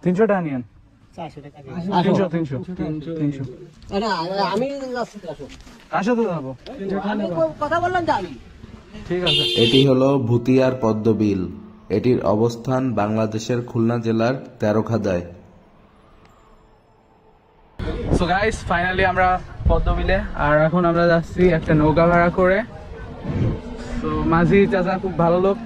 300 টাকা নিয়েন। 400 টাকা দিন। 300 300। আমি যাচ্ছি আসো। কার সাথে যাবো? আমি কথা বললাম যে আমি। ঠিক আছে। এটি হলো ভুতিয়ার পদ্ম বিল। এটির অবস্থান বাংলাদেশের খুলনা জেলার তেরখাদায়। সো গাইস ফাইনালি আমরা পদ্মবিলে, আর এখন আমরা যাচ্ছি একটা নৌকা ভাড়া করে। তো মাঝি চাচা খুব ভালো লোক।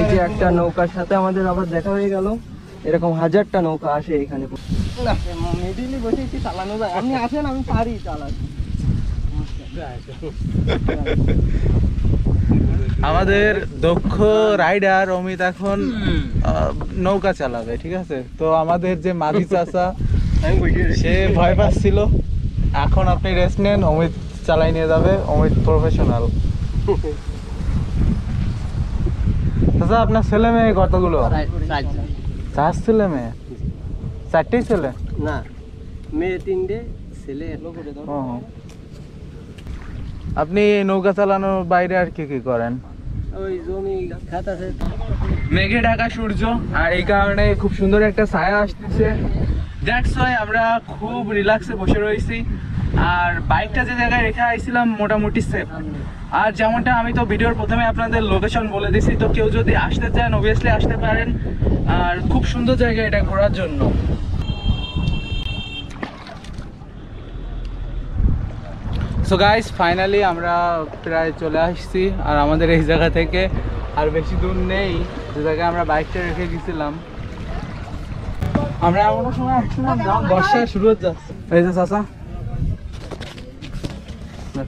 এই যে একটা নৌকার সাথে আমাদের আবার দেখা হয়ে গেল। এরকম হাজারটা নৌকা আসে এখানে। না মিডিলে বসে কি চালানো যায়? আপনি আসেন, আমি পারি চালাতে। আমাদের দক্ষ রাইডার অমিত এখন নৌকা চালাবে, ঠিক আছে? তো আমাদের যে মাঝি চাচা সে ভয় পাচ্ছিল, এখন আপনি রেস্ট নেন, অমিত চালাই নিয়ে যাবে। অমিত প্রফেশনাল। চাচা আপনার ছেলে মেয়ে কতগুলো? 4 ছেলে মেয়ে? 4টেই ছেলে? না, মেয়ে 3টে, ছেলে 1। ও, আপনি নৌকা চালানোর বাইরে আর কি কি করেন? ওই জমি খাত আছে। মেঘে ঢাকা সূর্য, আর এই কারণে খুব সুন্দর একটা ছায়া আসতেছে। দ্যাটস ওয়াই আমরা খুব রিল্যাক্সে বসে রয়েছি। আর বাইকটা যে জায়গায় রেখে আইছিলাম মোটামুটি সেফ। আর যেমনটা আমি তো ভিডিওর প্রথমে আপনাদের লোকেশন বলে দিছি, তো কেউ যদি আসতে চান অবভিয়াসলি আসতে পারেন। আর খুব সুন্দর জায়গা এটা ঘোরার জন্য। সো গাইস ফাইনালি আমরা প্রায় চলে আসছি, আর আমাদের এই জায়গা থেকে আর বেশি দূর নেই যে জায়গায় আমরা বাইকটা রেখে গেছিলাম। আমরা এমন সময় আসছিলাম যখন বর্ষা শুরু হয়ে যাচ্ছে। এই যে চাচা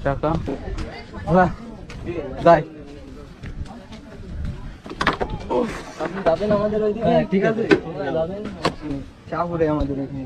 টাকা যাই। আপনি যাবেন আমাদের ওইদিকে? হ্যাঁ, ঠিক আছে। যাবেন চা করে আমাদের এখানে।